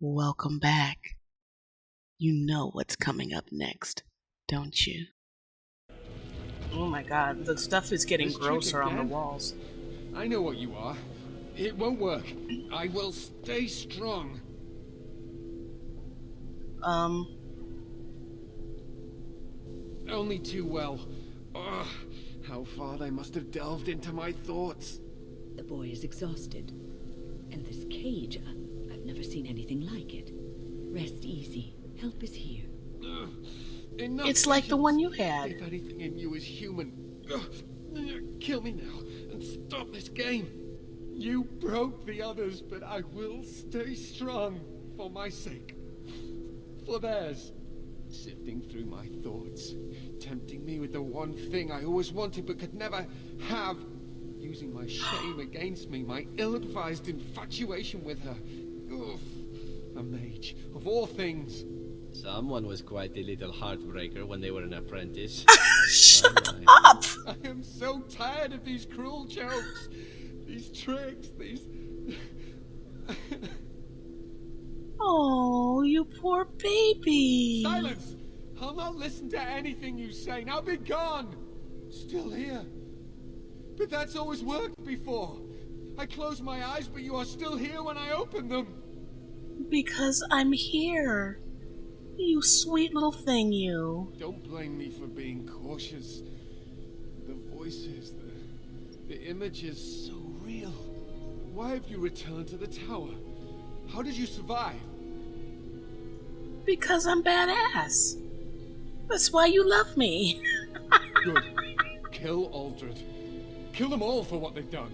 Welcome back. You know what's coming up next, don't you? Oh my god, the stuff is getting grosser on the walls. I know what you are. It won't work. I will stay strong. Only too well. Ugh, how far they must have delved into my thoughts. The boy is exhausted. And this cage, I've never seen anything like it. Rest easy. Help is here. Enough It's like the patience. one you had. If anything in you is human, kill me now and stop this game. You broke the others, but I will stay strong for my sake. For theirs. Sifting through my thoughts, tempting me with the one thing I always wanted but could never have. Using my shame against me, my ill-advised infatuation with her. Ugh, a mage, of all things. Someone was quite a little heartbreaker when they were an apprentice. Shut up! I am so tired of these cruel jokes, these tricks, these... Oh, you poor baby. Silence! I'll not listen to anything you say. Now be gone! Still here. But that's always worked before. I close my eyes, but you are still here when I open them. Because I'm here. You sweet little thing, you. Don't blame me for being cautious. The voices, the images, so real. Why have you returned to the tower? How did you survive? Because I'm badass. That's why you love me. Good. Kill Aldred. Kill them all for what they've done.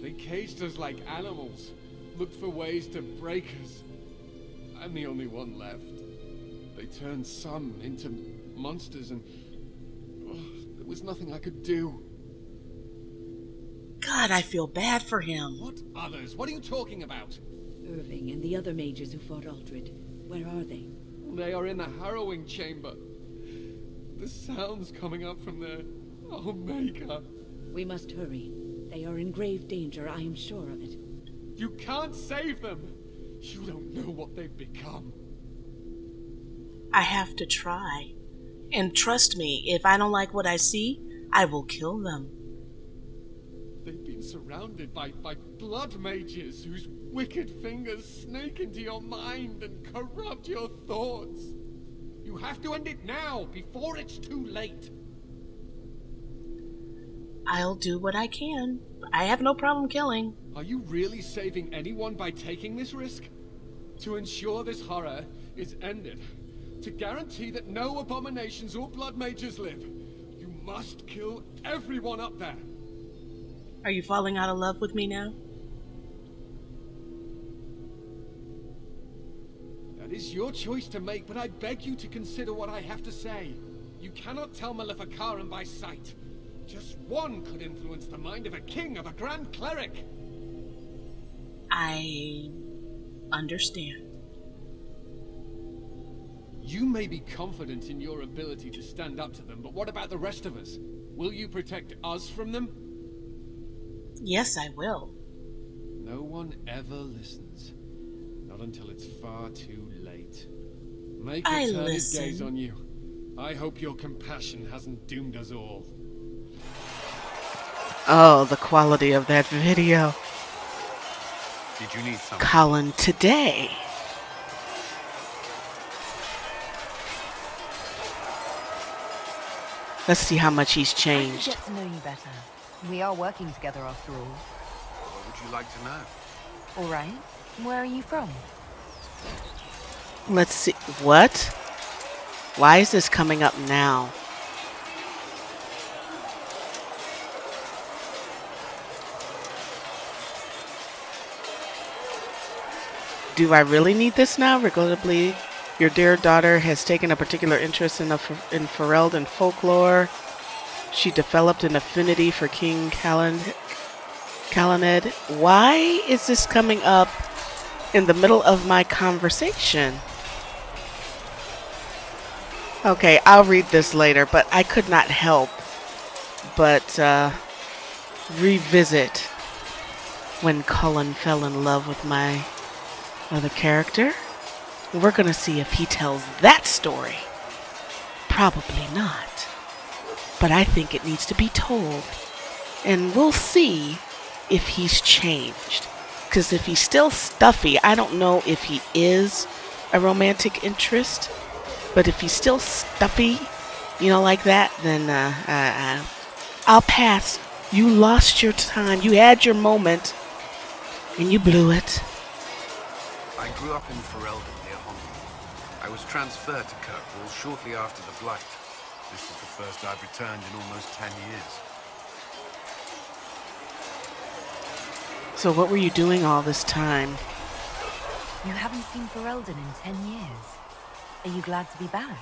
They caged us like animals. Looked for ways to break us. I'm the only one left. They turned some into monsters and... there was nothing I could do. God, I feel bad for him. What others? What are you talking about? Irving and the other mages who fought Aldred. Where are they? They are in the harrowing chamber. The sounds coming up from there. Oh, Maker. We must hurry. They are in grave danger, I am sure of it. You can't save them. You don't know what they've become. I have to try. And trust me, if I don't like what I see, I will kill them. They've been surrounded by blood mages whose wicked fingers snake into your mind and corrupt your thoughts. You have to end it now, before it's too late. I'll do what I can. I have no problem killing. Are you really saving anyone by taking this risk? To ensure this horror is ended. To guarantee that no abominations or blood mages live. You must kill everyone up there. Are you falling out of love with me now? That is your choice to make, but I beg you to consider what I have to say. You cannot tell Maleficarum by sight. Just one could influence the mind of a king, of a grand cleric. I understand. You may be confident in your ability to stand up to them, but what about the rest of us? Will you protect us from them? Yes, I will. No one ever listens. Not until it's far too late. Make I it turn his listen. gaze on you. I hope your compassion hasn't doomed us all. Oh, the quality of that video. Did you need something? Cullen today. Let's see how much he's I should changed. get to know you better. We are working together after all. What would you like to know? All right. Where are you from? Let's see. What? Why is this coming up now? Do I really need this now? Regrettably, your dear daughter has taken a particular interest in Ferelden folklore. She developed an affinity for King Calaned. Why is this coming up in the middle of my conversation? Okay, I'll read this later, but I could not help but revisit when Cullen fell in love with my other character. We're gonna see if he tells that story. Probably not. But I think it needs to be told. And we'll see if he's changed. Because if he's still stuffy, I don't know if he is a romantic interest. But if he's still stuffy, like that, then I'll pass. You lost your time. You had your moment. And you blew it. I grew up in Ferelden near Hong. I was transferred to Kirkwall shortly after the Blight. This is the first I've returned in almost 10 years. So what were you doing all this time? You haven't seen Ferelden in 10 years. Are you glad to be back?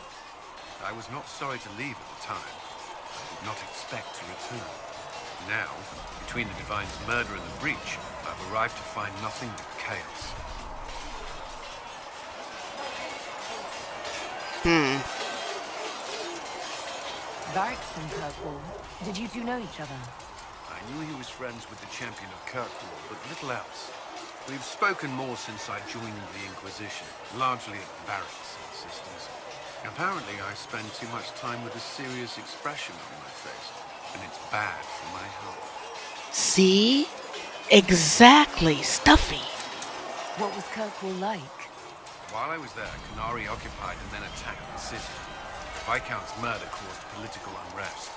I was not sorry to leave at the time. I did not expect to return. Now, between the Divine's murder and the breach, I've arrived to find nothing but chaos. Varric from Kirkwall. Did you two know each other? I knew he was friends with the champion of Kirkwall, but little else. We've spoken more since I joined the Inquisition, largely at Varric's insistence. Apparently, I spend too much time with a serious expression on my face, and it's bad for my health. See? Exactly. Stuffy. What was Kirkwall like? While I was there, Canary occupied and then attacked the city. Viscount's murder caused political unrest.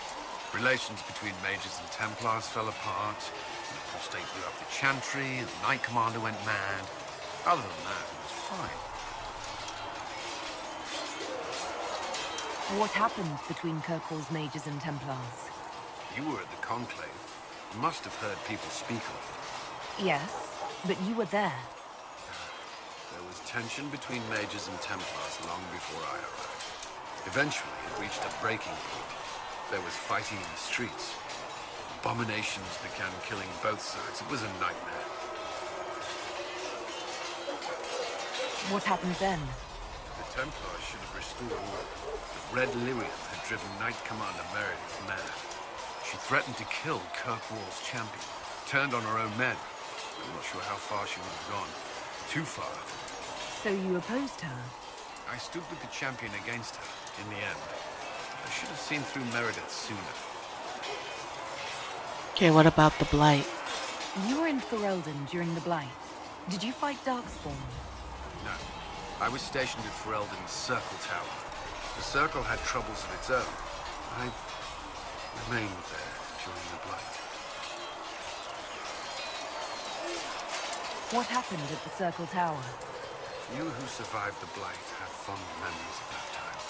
Relations between mages and Templars fell apart. The apostate blew up the Chantry, and the Knight Commander went mad. Other than that, it was fine. What happened between Kirkwall's mages and Templars? You were at the Conclave. You must have heard people speak of it. Yes, but you were there. There was tension between mages and Templars long before I arrived. Eventually, it reached a breaking point. There was fighting in the streets. Abominations began killing both sides. It was a nightmare. What happened then? The Templars should have restored order. But Red Lyrium had driven Knight Commander Meredith mad. She threatened to kill Kirkwall's champion. Turned on her own men. I'm not sure how far she would have gone. Too far. So you opposed her? I stood with the champion against her, in the end. I should have seen through Meredith sooner. Okay, what about the Blight? You were in Ferelden during the Blight. Did you fight Darkspawn? No. I was stationed at Ferelden's Circle Tower. The Circle had troubles of its own. I remained there during the Blight. What happened at the Circle Tower? You who survived the Blight have fond memories of that time.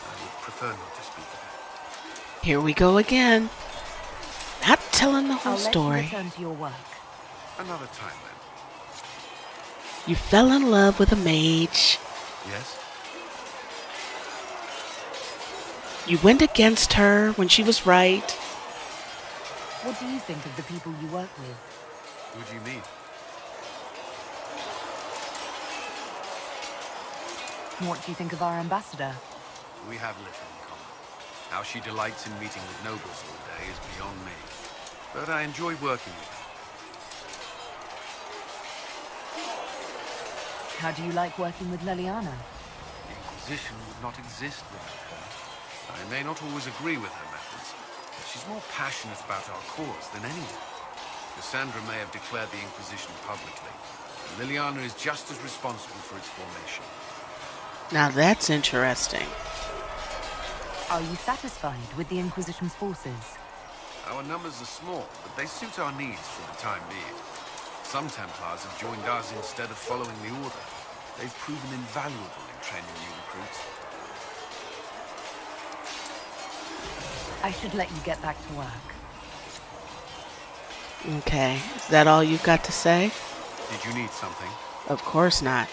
I would prefer not to speak of it. Here we go again. Not telling the whole I'll let story. you return to your work. Another time, then. You fell in love with a mage. Yes? You went against her when she was right. What do you think of the people you work with? Who do you mean? What do you think of our ambassador? We have little in common. How she delights in meeting with nobles all day is beyond me. But I enjoy working with her. How do you like working with Leliana? The Inquisition would not exist without her. I may not always agree with her methods, but she's more passionate about our cause than anyone. Cassandra may have declared the Inquisition publicly, and Leliana is just as responsible for its formation. Now that's interesting. Are you satisfied with the Inquisition's forces? Our numbers are small, but they suit our needs for the time being. Some Templars have joined us instead of following the Order. They've proven invaluable in training new recruits. I should let you get back to work. Okay, is that all you've got to say? Did you need something? Of course not.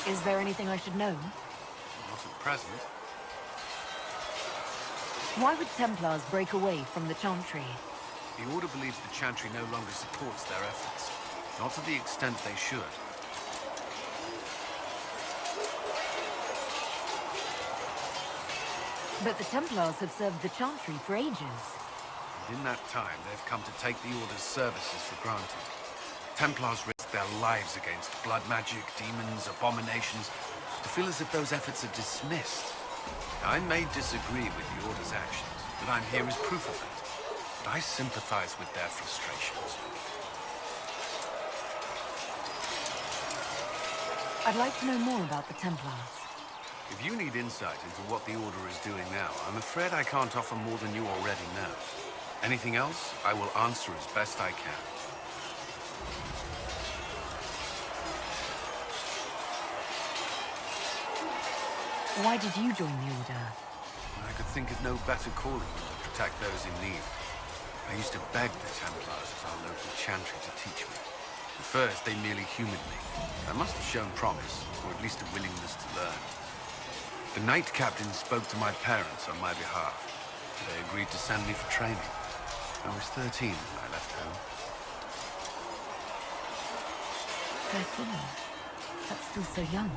Is there anything I should know? Not at present. Why would Templars break away from the Chantry? The Order believes the Chantry no longer supports their efforts. Not to the extent they should. But the Templars have served the Chantry for ages. And in that time, they've come to take the Order's services for granted. Templars risk their lives against blood magic, demons, abominations, to feel as if those efforts are dismissed. I may disagree with the Order's actions, but I'm here as proof of it. And I sympathize with their frustrations. I'd like to know more about the Templars. If you need insight into what the Order is doing now, I'm afraid I can't offer more than you already know. Anything else, I will answer as best I can. Why did you join the Order? I could think of no better calling than to protect those in need. I used to beg the Templars at our local chantry to teach me. At first, they merely humored me. I must have shown promise, or at least a willingness to learn. The Knight Captain spoke to my parents on my behalf. They agreed to send me for training. I was 13 when I left home. 13? That's still so young.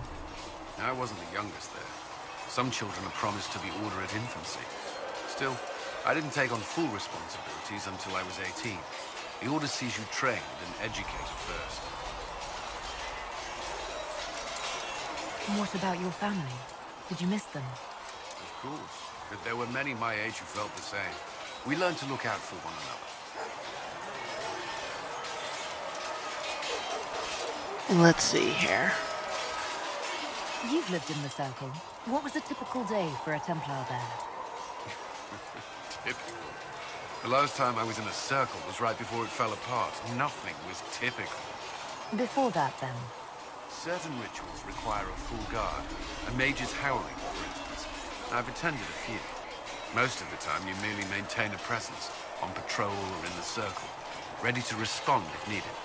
I wasn't the youngest there. Some children are promised to the Order at infancy. Still, I didn't take on full responsibilities until I was 18. The Order sees you trained and educated first. And what about your family? Did you miss them? Of course, but there were many my age who felt the same. We learned to look out for one another. Let's see here. You've lived in the Circle. What was a typical day for a Templar there? Typical. The last time I was in a circle was right before it fell apart. Nothing was typical. Before that, then? Certain rituals require a full guard. A mage's howling, for instance. I've attended a few. Most of the time, you merely maintain a presence, on patrol or in the circle, ready to respond if needed.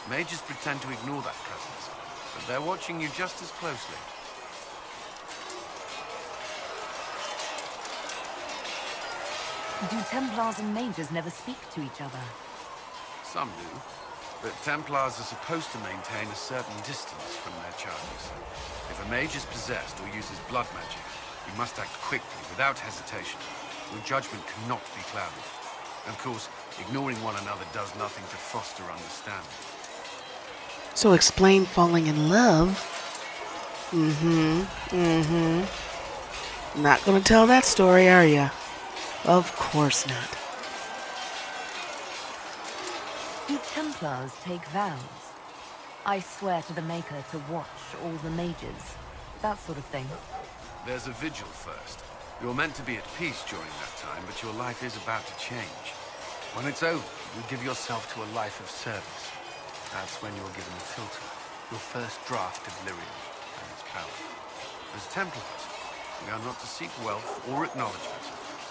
Mages pretend to ignore that presence, but they're watching you just as closely. Do Templars and mages never speak to each other? Some do, but Templars are supposed to maintain a certain distance from their charges. If a mage is possessed or uses blood magic, you must act quickly, without hesitation. Your judgment cannot be clouded. Of course, ignoring one another does nothing to foster understanding. So explain falling in love. Not gonna tell that story, are ya? Of course not. Do Templars take vows? I swear to the Maker to watch all the mages. That sort of thing. There's a vigil first. You're meant to be at peace during that time, but your life is about to change. When it's over, you give yourself to a life of service. That's when you're given the filter, your first draft of lyrium and its power. As Templars, we are not to seek wealth or acknowledgement.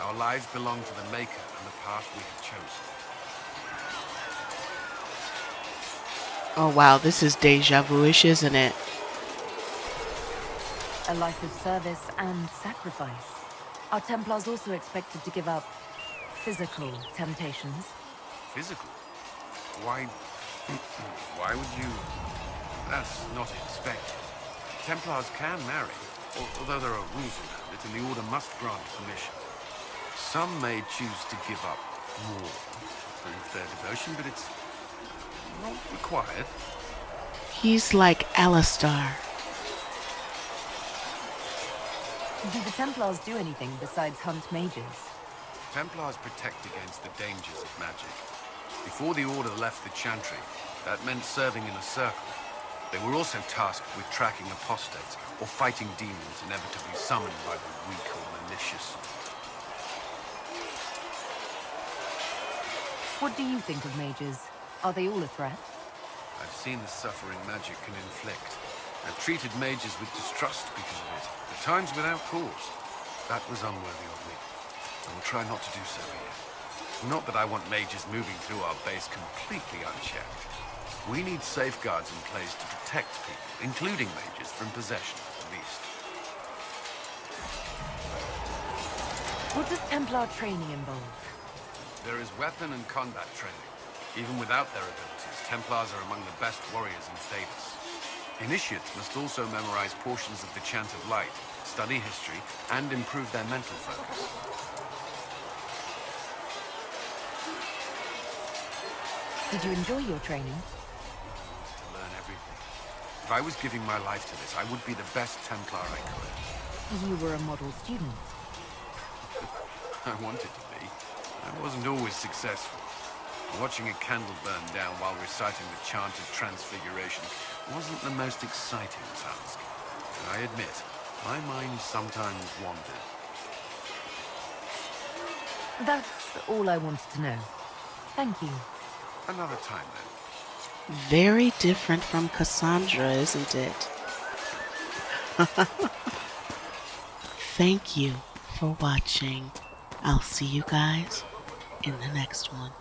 Our lives belong to the Maker and the path we have chosen. Oh wow, this is deja vu-ish, isn't it? A life of service and sacrifice. Are Templars also expected to give up physical temptations? Physical? Why... why would you... That's not expected. Templars can marry, although there are rules around it, and the Order must grant permission. Some may choose to give up more to prove their devotion, but it's not required. He's like Alistar. Do the Templars do anything besides hunt mages? Templars protect against the dangers of magic. Before the Order left the Chantry, that meant serving in a circle. They were also tasked with tracking apostates or fighting demons inevitably summoned by the weak or malicious. What do you think of mages? Are they all a threat? I've seen the suffering magic can inflict. I've treated mages with distrust because of it, at times without cause. That was unworthy of me. I will try not to do so here. Not that I want mages moving through our base completely unchecked. We need safeguards in place to protect people, including mages, from possession, at least. What does Templar training involve? There is weapon and combat training. Even without their abilities, Templars are among the best warriors in Thedas. Initiates must also memorize portions of the Chant of Light, study history, and improve their mental focus. Did you enjoy your training? If I was giving my life to this, I would be the best Templar I could. You were a model student. I wanted to be. I wasn't always successful. Watching a candle burn down while reciting the chant of transfiguration wasn't the most exciting task. I admit, my mind sometimes wandered. That's all I wanted to know. Thank you. Another time, then. Very different from Cassandra, isn't it? Thank you for watching. I'll see you guys in the next one.